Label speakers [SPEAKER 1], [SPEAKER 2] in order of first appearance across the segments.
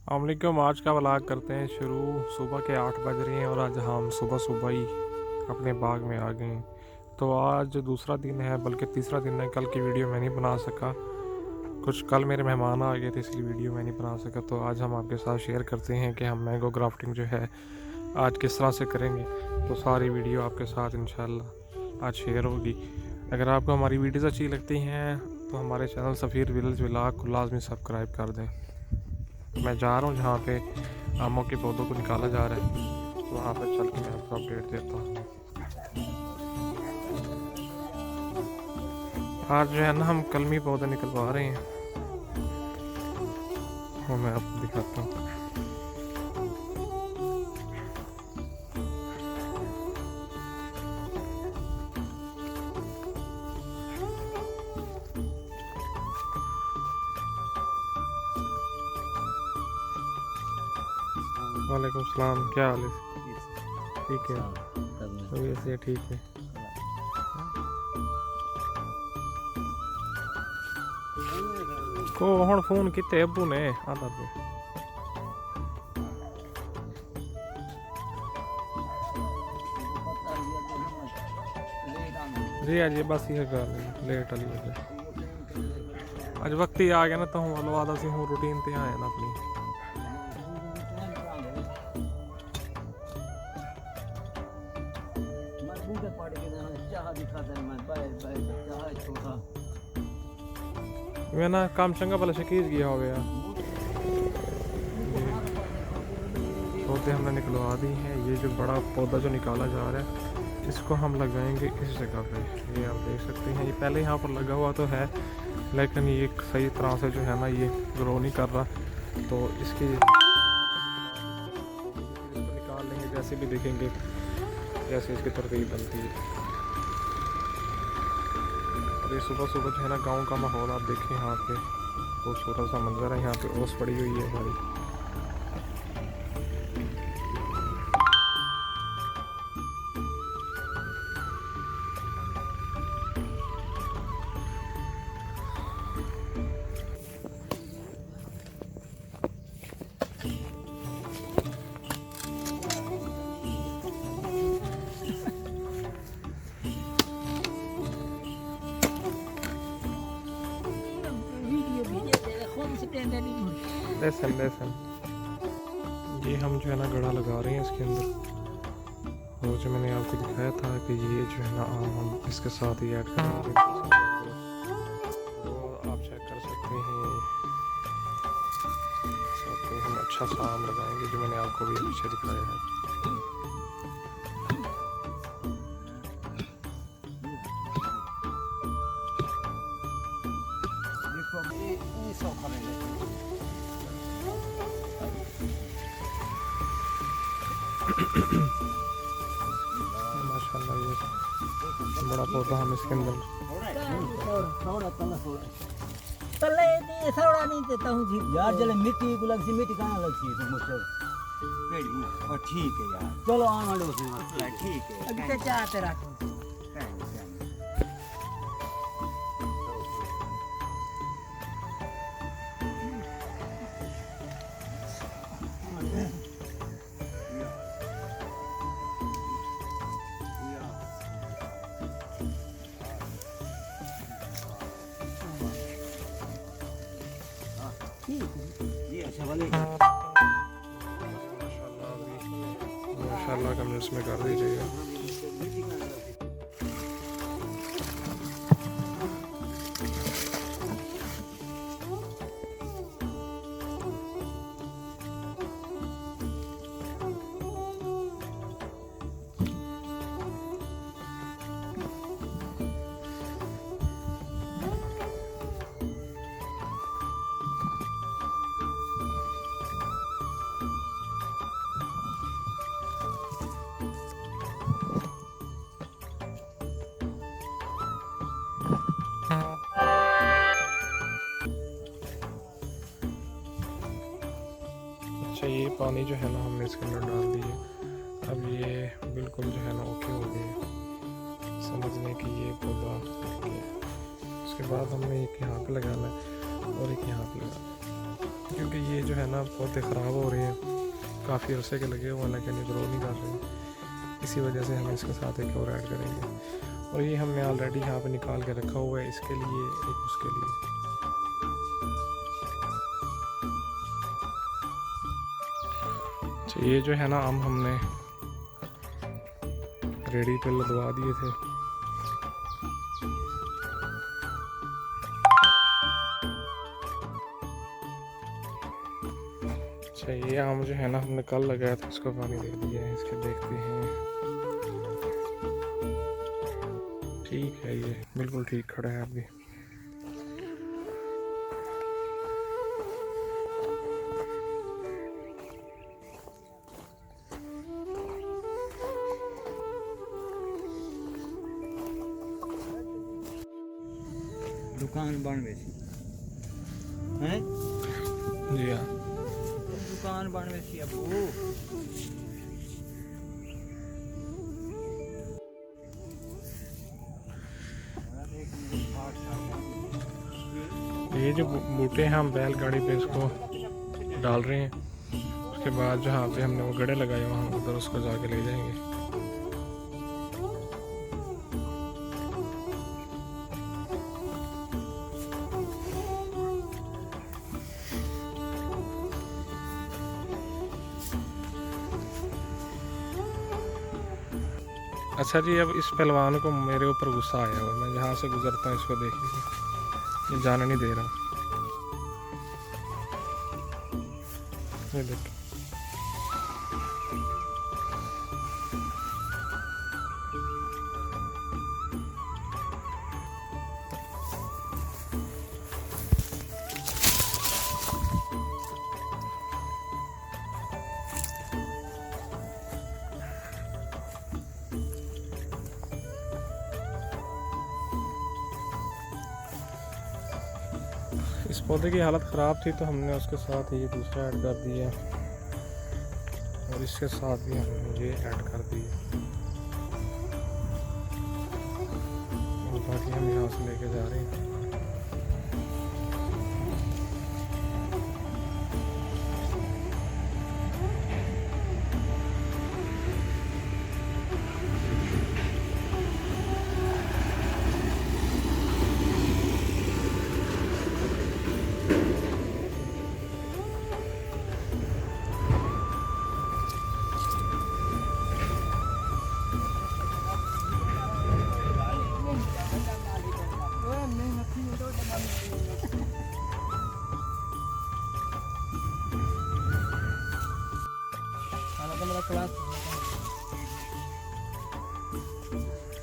[SPEAKER 1] वालेकुम। आज का व्लॉग करते हैं शुरू। सुबह के 8 बज रहे हैं और आज हम सुबह सुबह ही अपने बाग में आ गए हैं। तो आज दूसरा दिन है, बल्कि तीसरा दिन है। कल की वीडियो मैं नहीं बना सका, कुछ कल मेरे मेहमान आ गए थे, इसलिए वीडियो मैं नहीं बना सका। तो आज हम आपके साथ शेयर करते हैं कि हम मैंगो ग्राफ्टिंग जो है आज किस तरह से करेंगे। तो सारी वीडियो आपके साथ इंशाल्लाह आज शेयर होगी। अगर आपको हमारी वीडियोज़ अच्छी लगती हैं तो हमारे चैनल सफ़ीर विलेज व्लॉग को लाजमी सब्सक्राइब कर दें। मैं जा रहा हूँ जहाँ पे आमों के पौधों को निकाला जा रहा है, तो वहाँ पर चल के मैं आपको अपडेट देता हूँ। आज जो है ना हम कलमी पौधे निकलवा रहे हैं, वो मैं आपको दिखाता हूँ। वालेकुम सलाम, क्या हाल है? ठीक है, अभी ऐसे ठीक है। को हुण फोन किते अब्बू ने आदा पे जी अज बस ये गल लेट वाली वजह अज वक्त ही आ गया ना, तो हूँ वालों आदा सी हूँ रूटीन ते आए ना अपनी। मैं ना काम चंगा भला शकीज गया हो गया। पौधे हमने निकलवा दी हैं। ये जो बड़ा पौधा जो निकाला जा रहा है, इसको हम लगाएंगे इस जगह पे। ये आप देख सकते हैं, ये पहले यहाँ पर लगा हुआ तो है, लेकिन ये सही तरह से जो है ना ये ग्रो नहीं कर रहा। तो इसकी निकाल लेंगे, जैसे भी देखेंगे जैसे इसकी तरतीब बनती है। और ये सुबह सुबह जो है ना गांव का माहौल आप देखें, यहाँ पे खूबसूरत सा मंजर है। यहाँ पे ओस पड़ी हुई है हमारी। लेसन लेसन ये हम जो है ना गड़ा लगा रहे हैं इसके अंदर। और जो मैंने आपको दिखाया था कि ये जो है ना आम हम इसके साथ ही ऐड करेंगे, तो आप चेक कर सकते हैं। साथ में हम अच्छा सा आम लगाएंगे, जो मैंने आपको भी पीछे दिखाया है। माशाल्लाह ये बड़ा पौधा हम इसके अंदर
[SPEAKER 2] तले नहीं थोड़ा नहीं देता हूँ जी यार। चले मिट्टी को लग सी, मिट्टी कहाँ लग सी तो मुझसे पेड़। और ठीक है यार, चलो आने वाले उसमें ठीक है। अभी तो चाहते रखो।
[SPEAKER 1] माशाल्लाह कमेंट्स में कर दीजिएगा। अच्छा, ये पानी जो है ना हमने इसके अंदर डाल दिए। अब ये बिल्कुल जो है ना ओके हो गए, समझने कि ये पौधा ओके है। उसके बाद हमने एक यहाँ पे लगाना है और एक यहाँ पे लगाना है। क्योंकि ये जो है ना पौधे ख़राब हो रहे हैं, काफ़ी अरसे के लगे हुए हैं लेकिन ये ग्रो नहीं कर रहे। इसी वजह से हम इसके साथ एक और ऐड करेंगे। और ये हमने ऑलरेडी यहाँ पे निकाल के रखा हुआ है, इसके लिए एक उसके लिए। अच्छा, ये जो है ना आम हमने रेडी पे लदवा दिए थे। अच्छा, ये आम जो है ना हमने कल लगाया था, इसको पानी दे दिया है। इसके देखते हैं, ठीक है, ये बिल्कुल ठीक खड़ा है अभी।
[SPEAKER 2] दुकान बन वैसी हैं
[SPEAKER 1] जी हाँ,
[SPEAKER 2] दुकान बन वैसी अब
[SPEAKER 1] ये जो बूटे हैं हम बैलगाड़ी पे इसको डाल रहे हैं। उसके बाद जहाँ पे हमने वो गड़े लगाए वहाँ उधर उसको जाके ले जाएंगे। अच्छा जी, अब इस पहलवान को मेरे ऊपर गुस्सा आया हुआ है। मैं जहाँ से गुजरता हूँ इसको देखिए, ये जाने नहीं दे रहा। ये देखिए, इस पौधे की हालत ख़राब थी तो हमने उसके साथ ये दूसरा ऐड कर दिया और इसके साथ भी हमने ये ऐड कर दिया। और बाकी हम यहाँ से लेके जा रहे हैं।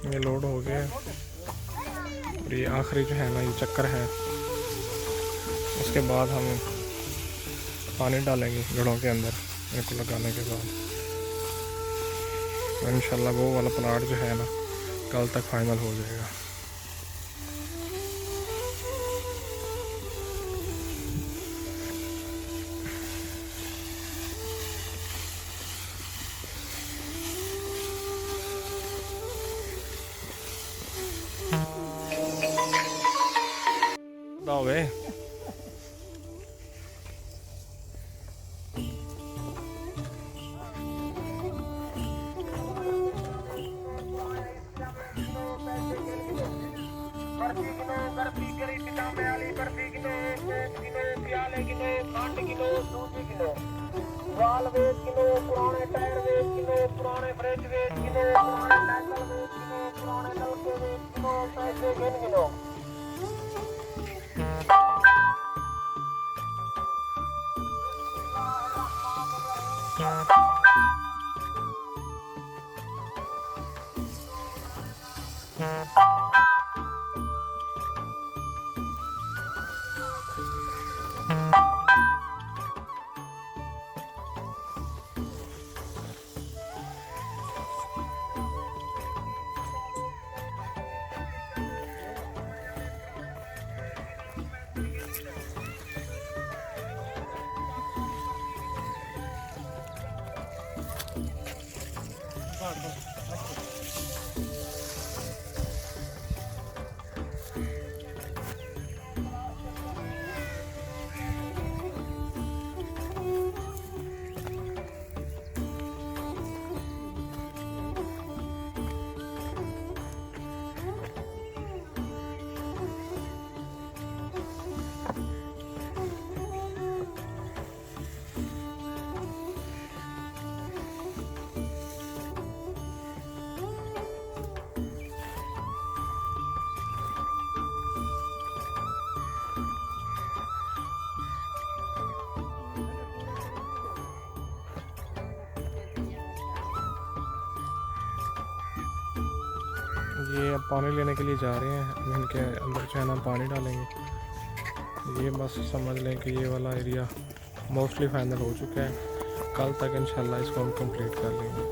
[SPEAKER 1] ये लोड हो गया और ये आखिरी जो है ना ये चक्कर है। उसके बाद हम पानी डालेंगे घड़ों के अंदर इनको लगाने के बाद। तो इंशाल्लाह वो वाला प्लाट जो है ना कल तक फाइनल हो जाएगा। दावे
[SPEAKER 3] वाल वेच किलो, पुराने टायर वेच किलो, पुराने फ्रिज वेच किलो, पुराने साइकिल वेच किलो, पुराने नलके वेच किलो, पैसे गिन किलो।
[SPEAKER 1] ये अब पानी लेने के लिए जा रहे हैं, अब इनके अंदर जो है ना पानी डालेंगे। ये बस समझ लें कि ये वाला एरिया मोस्टली फाइनल हो चुका है। कल तक इंशाल्लाह इसको हम कंप्लीट कर लेंगे।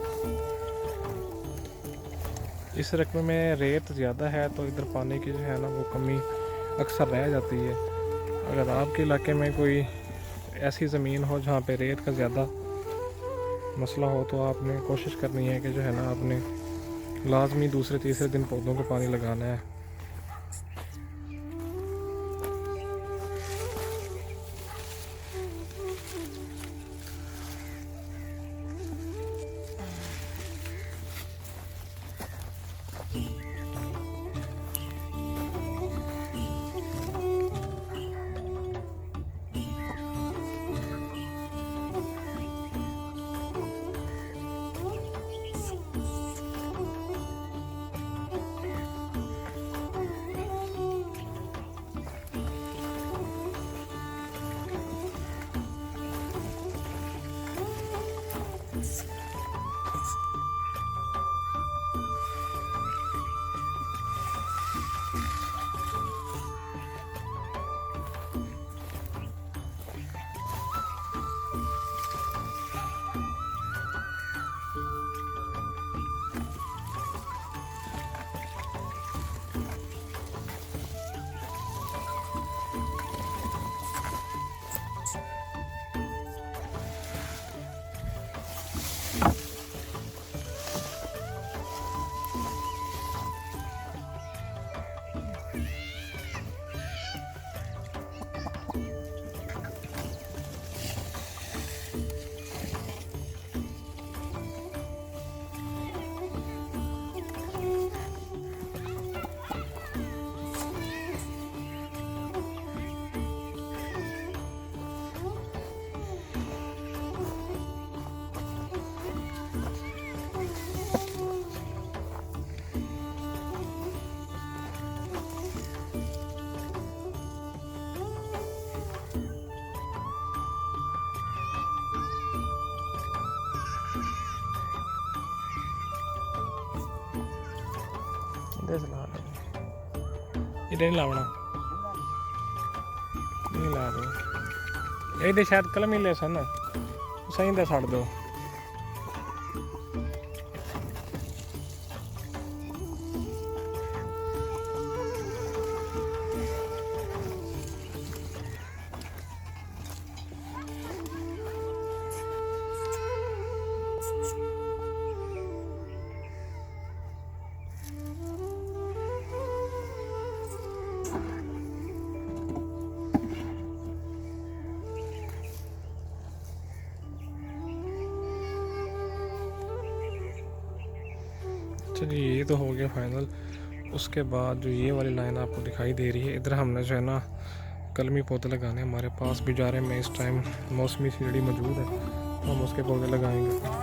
[SPEAKER 1] इस रकबे में रेत ज़्यादा है तो इधर पानी की जो है ना वो कमी अक्सर रह जाती है। अगर आपके इलाके में कोई ऐसी ज़मीन हो जहाँ पे रेत का ज़्यादा मसला हो तो आपने कोशिश करनी है कि जो है ना आपने लाजमी दूसरे तीसरे दिन पौधों को पानी लगाना है। इधर नहीं लावना, नहीं ला दो। ये शायद कलम ही ले सन सही दे छड़ दो। चलिए ये तो हो गया फाइनल। उसके बाद जो ये वाली लाइन आपको दिखाई दे रही है, इधर हमने जो है ना कलमी पौधे लगाने। हमारे पास भी जा रहे में इस टाइम मौसमी सीढ़ी मौजूद है, हम उसके पौधे लगाएंगे।